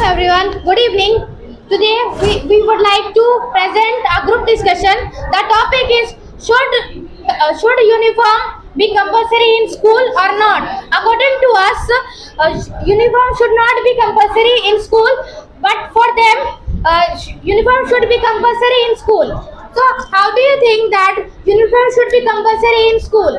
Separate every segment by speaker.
Speaker 1: everyone, good evening. Today we would like to present a group discussion. The topic is should uniform be compulsory in school or not? According to us, uniform should not be compulsory in school, but for them, uniform should be compulsory in school. So, how do you think that uniform should be compulsory in school?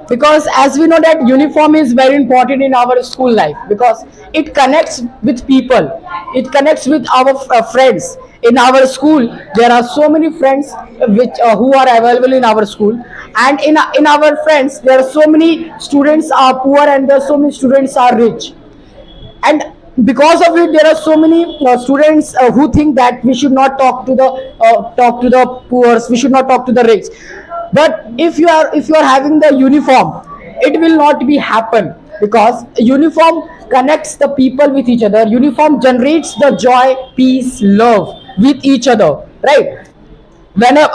Speaker 2: Because as we know that uniform is very important in our school life because it connects with people, it connects with our friends in our school. There are so many friends who are available in our school, and in our friends there are so many students are poor and there are so many students are rich, and because of it there are so many students who think that we should not talk to the poor, we should not talk to the rich. But if you are having the uniform, it will not be happen, because uniform connects the people with each other. Uniform generates the joy, peace, love with each other, right? Whenever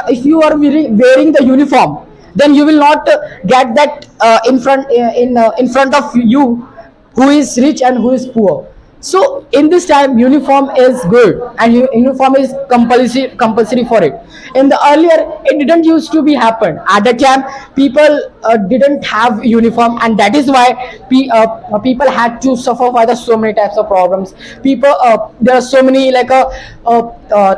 Speaker 2: if you are wearing the uniform, then you will not get that in front of you who is rich and who is poor. So in this time uniform is good, and uniform is compulsory for it. In the earlier it didn't used to be happen. At the time people didn't have uniform, and that is why people had to suffer by the so many types of problems. People there are so many like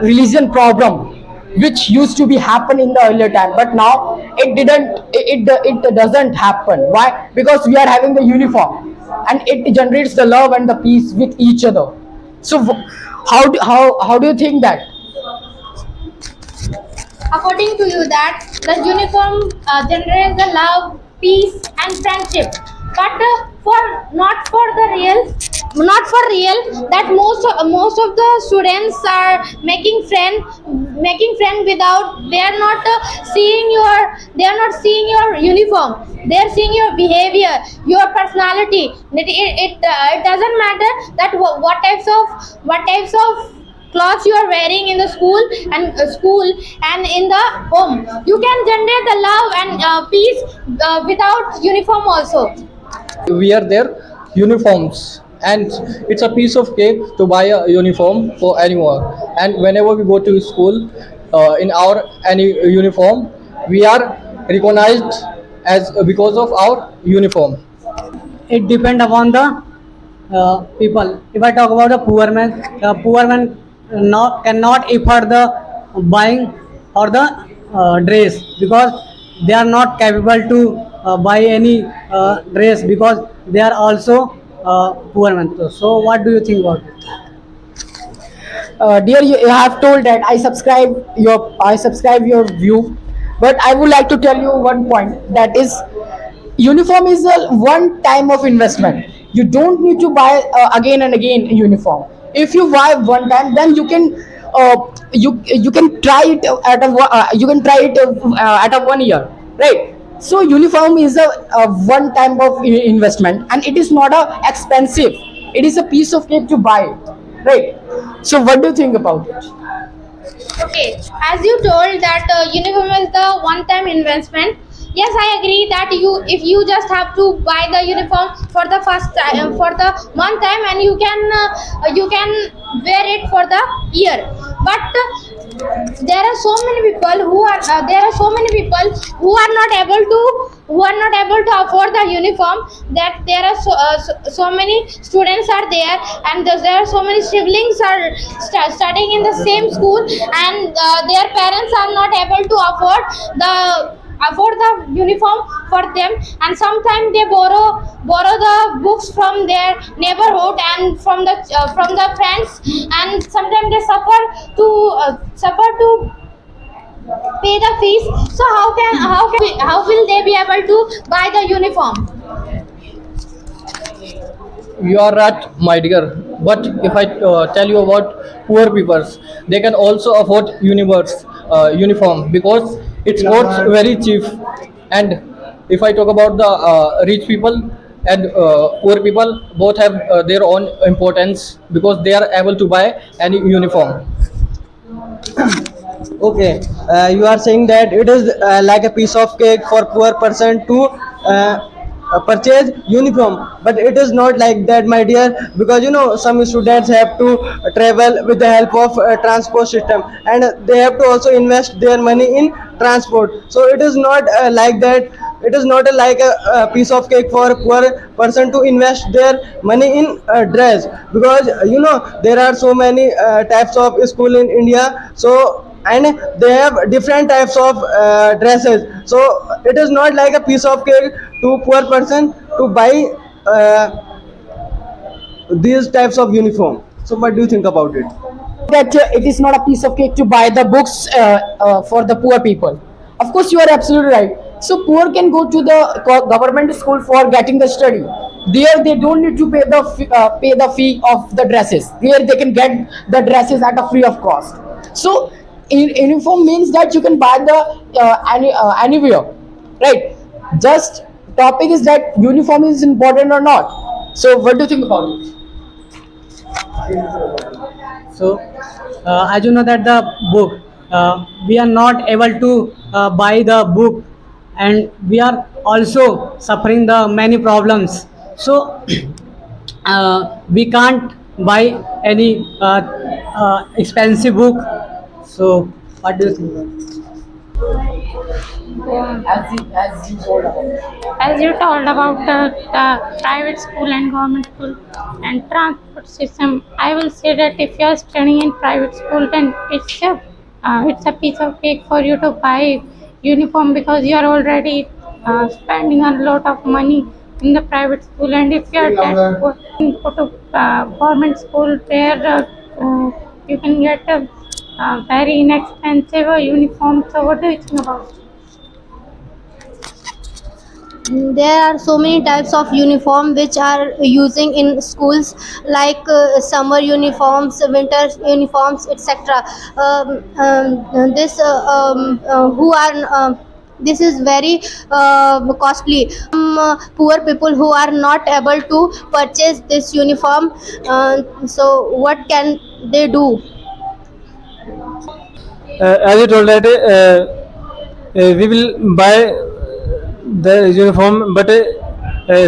Speaker 2: religion problem which used to be happen in the earlier time, but now it doesn't happen. Why? Because we are having the uniform, and it generates the love and the peace with each other. So how do you think that?
Speaker 1: According to you, that the uniform generates the love, peace, and friendship, but for not for the real, not for real. That most of the students are making friend without, they are not seeing your uniform. They are seeing your behavior, your personality. It doesn't matter that what types of clothes you are wearing in the school and in the home. You can generate the love and peace without uniform also.
Speaker 3: Wear their uniforms, and it's a piece of cake to buy a uniform for anyone. And whenever we go to school in our any uniform, we are recognized as because of our uniform.
Speaker 4: It depend upon the people. If I talk about the poor man not cannot afford the buying or the dress, because they are not capable to buy any dress, because they are also poor man. So what do you think about it?
Speaker 2: Dear, you have told that I subscribe your view, but I would like to tell you one point, that is uniform is a one time of investment. You don't need to buy again and again a uniform. If you buy one time, then you can try it at a 1 year, right? So uniform is a one time of investment, and it is not a expensive. It is a piece of cake to buy it, right? So what do you think about it?
Speaker 1: Okay, as you told that uniform is the one-time investment. Yes, I agree that if you just have to buy the uniform for the first time, for the one time, and you can wear it for the year. But there are so many people who are not able to afford the uniform. That there are so many students are there, and there are so many siblings are studying in the same school, and their parents are not able to afford the uniform for them, and sometimes they borrow the books from their neighborhood and from the friends, and sometimes they suffer to pay the fees. So how will they be able to buy the uniform?
Speaker 3: You are right, my dear. But if I tell you about poor people, they can also afford uniform because it's costs very cheap. And if I talk about the rich people and poor people, both have their own importance because they are able to buy any uniform.
Speaker 5: Okay, you are saying that it is like a piece of cake for poor person to purchase uniform, but it is not like that, my dear, because some students have to travel with the help of transport system, and they have to also invest their money in transport. So it is not like that. It is not like a piece of cake for a poor person to invest their money in dress, because there are so many types of school in India. So, and they have different types of dresses, so it is not like a piece of cake to poor person to buy these types of uniform. So what do you think about it?
Speaker 2: That it is not a piece of cake to buy the books for the poor people. Of course, you are absolutely right. So poor can go to the government school for getting the study. There they don't need to pay the fee of the dresses. There they can get the dresses at a free of cost. So uniform means that you can buy the anywhere, right? Just topic is that uniform is important or not. So what do you think about it?
Speaker 4: So, as you know that the book, we are not able to buy the book, and we are also suffering the many problems. So, we can't buy any expensive book. So, what do you think?
Speaker 2: As you told about.
Speaker 1: As you told about the private school and government school and transport system, I will say that if you are studying in private school, then it's a piece of cake for you to buy uniform, because you are already spending a lot of money in the private school. And if you are go to government school, where you can get a very inexpensive uniform. So what do you think about it?
Speaker 6: There are so many types of uniform which are using in schools, like summer uniforms, winter uniforms, etc. This who are this is very costly. Poor people who are not able to purchase this uniform, so what can they do?
Speaker 5: As you told that we will buy the uniform, but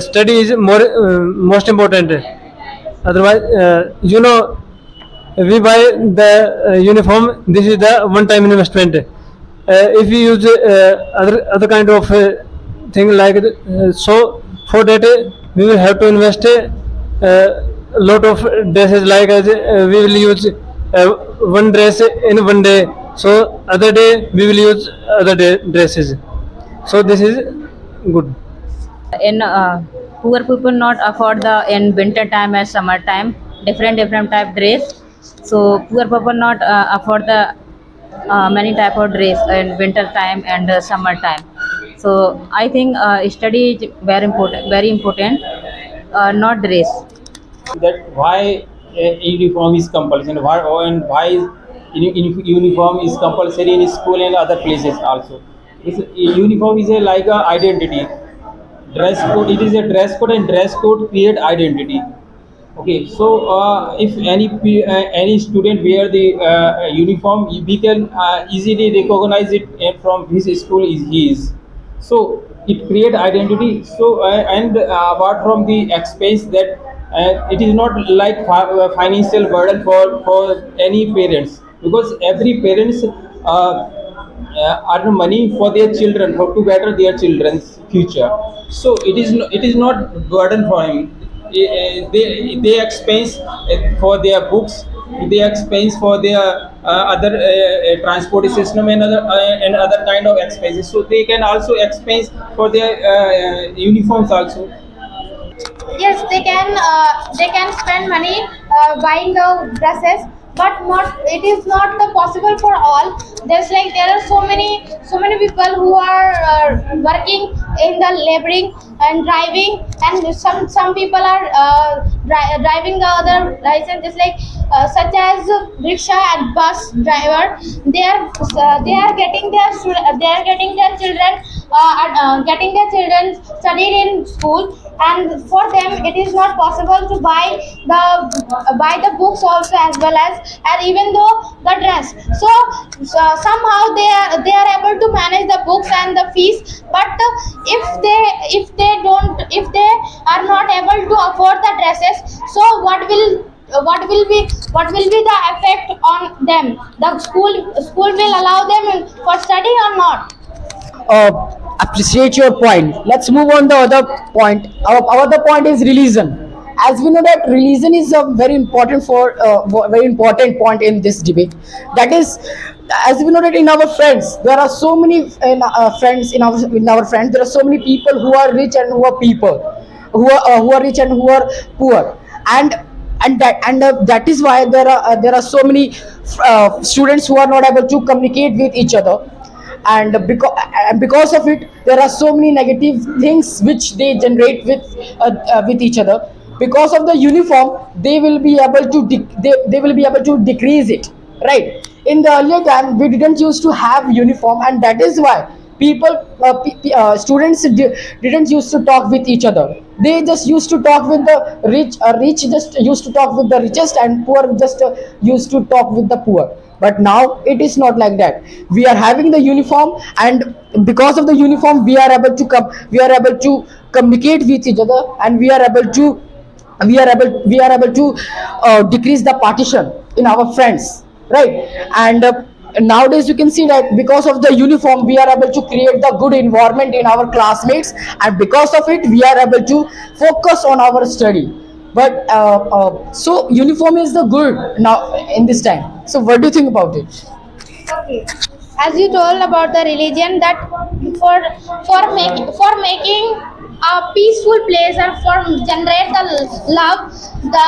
Speaker 5: study is most important. Otherwise, we buy the uniform. This is the one-time investment. If we use other kind of thing like so, for that we will have to invest a lot of dresses. Like as we will use one dress in one day, so other day we will use other dresses. So this is good.
Speaker 7: In poor people not afford the in winter time and summer time different type dress. So poor people not afford the many type of dress in winter time and summer time. So I think study is very important, not dress.
Speaker 8: That why uniform is compulsory, and why uniform is compulsory in school and other places also. Uniform is like a identity. Dress code, it is a dress code, and dress code create identity. Okay, so if any student wear the uniform, we can easily recognize it from his school is he is. So it create identity. So and apart from the expense, that it is not like financial burden for any parents, because every parents earn money for their children, for to better their children's future. So it is not burden for him. They expense for their books, they expense for their other transport system and other kind of expenses. So they can also expense for their uniforms also.
Speaker 1: Yes, they can spend money buying the dresses, but not it is not possible for all. There's like there are so many people who are working in the laboring and driving, and some people are driving the other license, just like such as rickshaw and bus driver. They are getting their children getting their children studied in school, and for them it is not possible to buy the books also, as well as and even though the dress. So somehow they are able to manage the books and the fees, but if they are not able to afford the dresses, so what will be the effect on them? The school will allow them for study or not?
Speaker 2: Appreciate your point. Let's move on the other point. Our other point is religion. As we know that religion is a very important very important point in this debate. That is, as we know that in our friends there are so many friends in our friends there are so many people who are rich and who are people who are rich and who are poor, and that is why there are so many students who are not able to communicate with each other, and because of it there are so many negative things which they generate with each other. Because of the uniform they will be able to they will be able to decrease it, right? In the earlier time we didn't used to have uniform, and that is why people students didn't used to talk with each other. They just used to talk with the rich just used to talk with the richest, and poor just used to talk with the poor. But now it is not like that. We are having the uniform, and because of the uniform we are able to communicate with each other, and we are able to decrease the partition in our friends, right? And nowadays you can see that because of the uniform we are able to create the good environment in our classmates, and because of it we are able to focus on our study. But so uniform is the good now in this time. So what do you think about it?
Speaker 1: Okay. As you told about the religion, that for making a peaceful place and for generate the love, the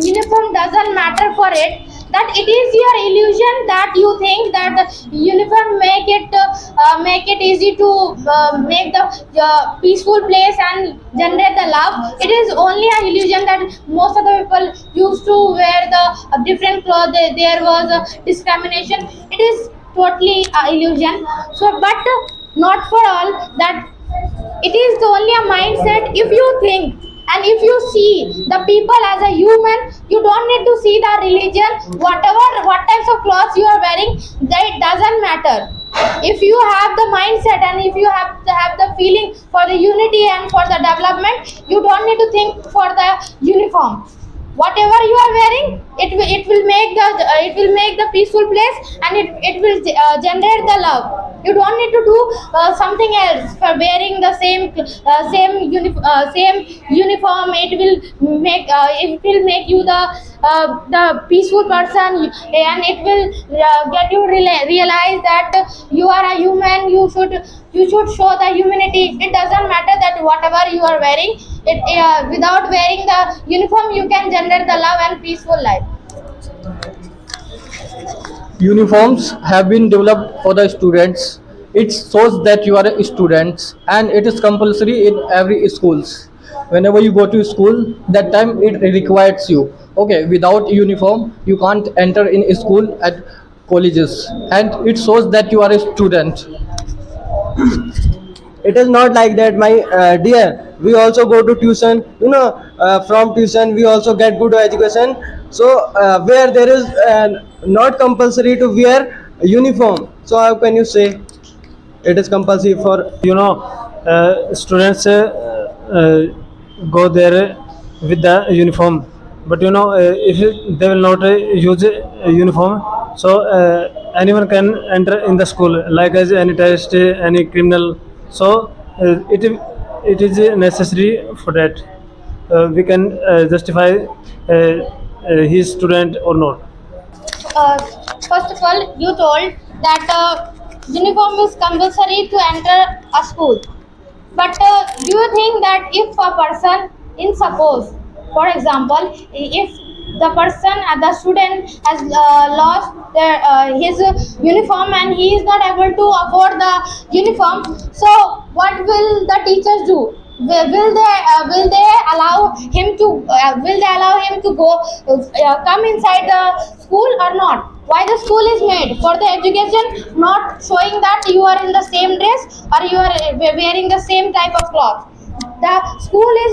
Speaker 1: uniform doesn't matter for it. That it is your illusion that you think that the uniform make it easy to make the peaceful place and generate the love. It is only an illusion that most of the people used to wear the different clothes. There was discrimination. It is totally illusion. So, but not for all. That it is only a mindset. If you think and if you see the people as a human, you don't need to see the religion. What types of clothes you are wearing, that doesn't matter. If you have the mindset and if you have the feeling for the unity and for the development, you don't need to think for the uniform. Whatever you are wearing, it will make the peaceful place, and it will generate the love. You don't need to do something else for wearing the same uniform. It will make you the peaceful person, and it will get you realize that you are a human. You should show the humanity. It doesn't matter that whatever you are wearing. Without wearing the uniform, you can generate the love and peaceful life.
Speaker 3: Uniforms have been developed for the students. It shows that you are a student, and it is compulsory in every schools. Whenever you go to school, that time it requires you. Okay, without uniform you can't enter in a school at colleges, and it shows that you are a student.
Speaker 5: It is not like that, my dear. We also go to tuition, from tuition we also get good education. So where there is not compulsory to wear uniform, so how can you say it is compulsory for
Speaker 9: students go there with the uniform, but if they will not use uniform, so anyone can enter in the school, like as any terrorist, any criminal. So it is necessary for that we can justify he is student or not.
Speaker 1: First of all, you told that uniform is compulsory to enter a school. But do you think that if a person, in suppose, for example, if the student has lost his uniform and he is not able to afford the uniform, so what will the teachers do? Will they allow him to go come inside the school or not? Why the school is made for the education, not showing that you are in the same dress or you are wearing the same type of cloth. The school is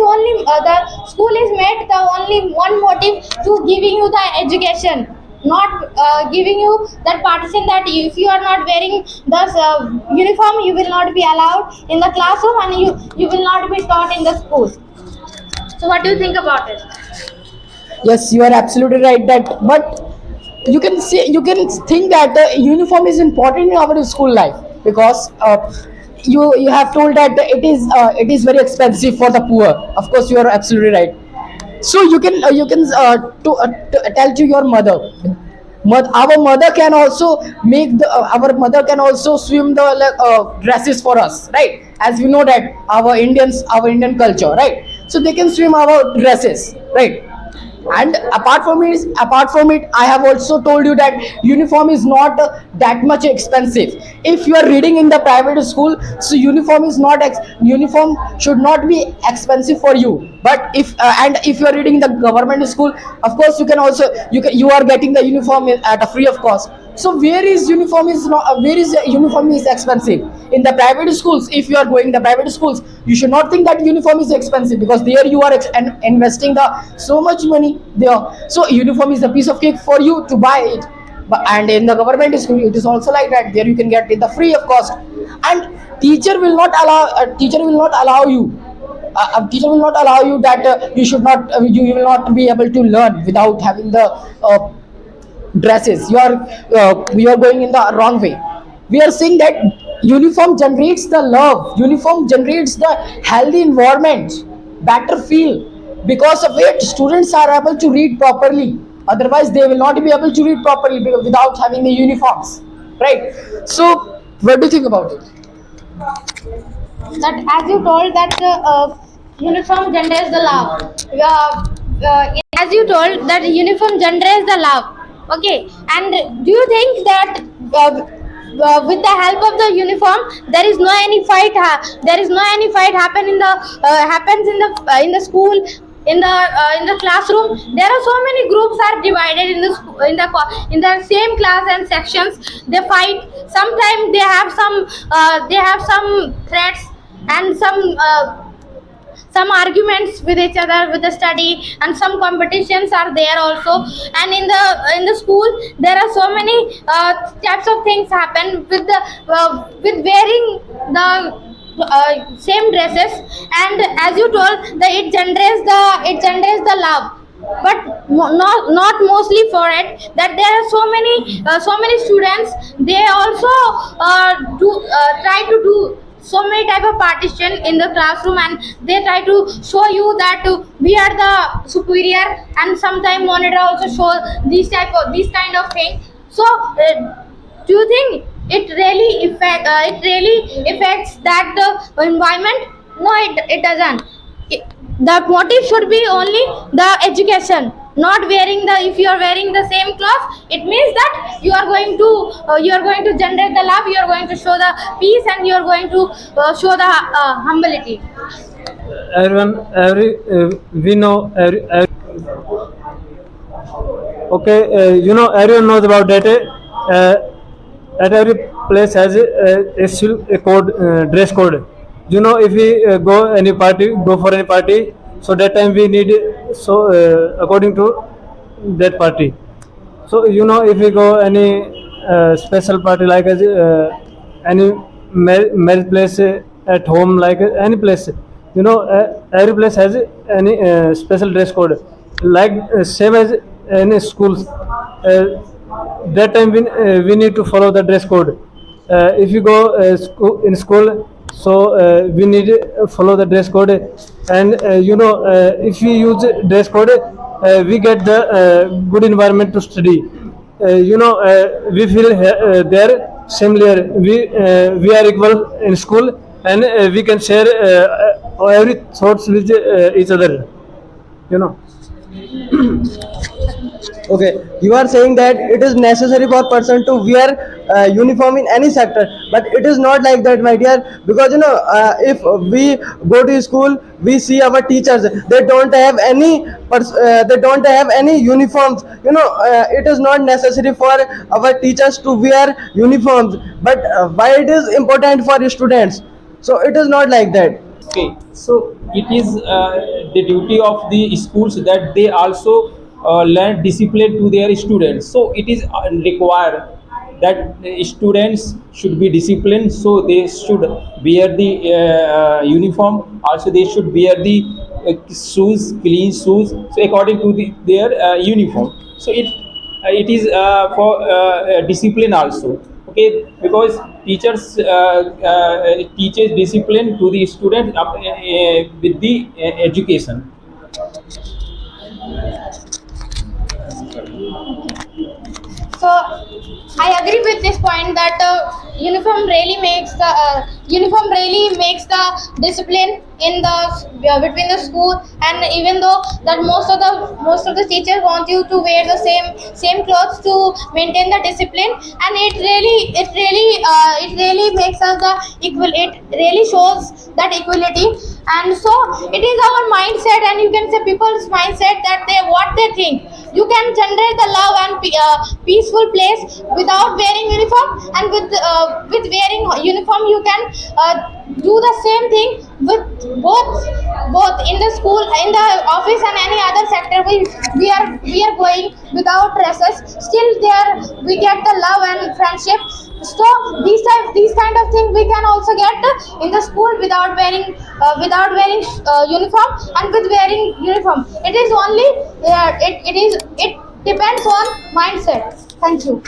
Speaker 1: made the only one motive to giving you the education. not giving you that partition that if you are not wearing the uniform, you will not be allowed in the classroom and you will not be taught in the school. So what do you think about it?
Speaker 2: Yes, you are absolutely right that, but you can say, you can think that the uniform is important in our school life because you have told that it is very expensive for the poor. Of course, you are absolutely right. So you can tell to your mother. Our mother can also make the our mother can also swim the dresses for us, right? As we know that our Indian culture, right? So they can swim our dresses, right? And apart from it, I have also told you that uniform is not that much expensive. If you are reading in the private school, so uniform should not be expensive for you. But if you are reading in the government school, of course you are getting the uniform at a free of cost. So where is uniform is expensive in the private schools? If you are going the private schools, you should not think that uniform is expensive because there you are investing the so much money there. So uniform is a piece of cake for you to buy it. And in the government school, it is also like that. There you can get it the free of cost, and teacher will not allow you. A teacher will not allow you that you will not be able to learn without having the dresses. You are going in the wrong way. We are saying that uniform generates the love, uniform generates the healthy environment, better feel, because of it students are able to read properly. Otherwise they will not be able to read properly without having the uniforms, right? So what do you think about it?
Speaker 1: That as you told that uniform generates the love. As you told that uniform generates the love. Okay, and do you think that with the help of the uniform, there is no any fight? There is no any fight happens in the school, in the classroom. There are so many groups are divided in the same class and sections. They fight. Sometimes they have some threats and some arguments with each other with the study, and some competitions are there also. And in the school there are so many types of things happen with wearing the same dresses. And as you told that it generates the love, but not mostly for it, that there are so many students, they also try to do so many type of partition in the classroom, and they try to show you that we are the superior, and sometimes monitor also show these kind of thing. So do you think it really affects that environment? No, it doesn't. The motive should be only the education, not wearing the, if you are wearing the same cloth, it means that you are going to generate the love, you are going to show the peace, and you are going to show the humility.
Speaker 9: We know okay, everyone knows about that. At every place has a code, dress code. If we go for any party, so that time we need according to that party. So if we go any special party like any marriage place, at home, like any place, every place has any special dress code, like same as any schools. That time we need to follow the dress code. If you go in school, so we need to follow the dress code. And if we use dress code, we get the good environment to study. We feel there similar, we are equal in school, and we can share every thoughts with each other.
Speaker 5: Okay, you are saying that it is necessary for person to wear uniform in any sector, but it is not like that, my dear, because if we go to school, we see our teachers, they don't have any uniforms. It is not necessary for our teachers to wear uniforms, but why it is important for students? So it is not like that.
Speaker 8: Okay, so it is the duty of the schools that they also learn discipline to their students. So it is required that students should be disciplined, so they should wear the uniform. Also they should wear the shoes, clean shoes, so according to their uniform. So it is for discipline also, okay, because teachers teaches discipline to the student with the education.
Speaker 1: So I agree with this point that uniform really makes the discipline in the between the school. And even though that most of the teachers want you to wear the same clothes to maintain the discipline, and it really makes us the equal. It really shows that equality. And so it is our mindset, and you can say people's mindset, that what they think. You can generate the love and peaceful place without wearing uniform, and with wearing uniform you can do the same thing with both in the school, in the office, and any other sector. We are going without dresses, still there we get the love and friendship. So these kind of things we can also get in the school without wearing uniform, and with wearing uniform. It is only it depends on mindset. Thank you.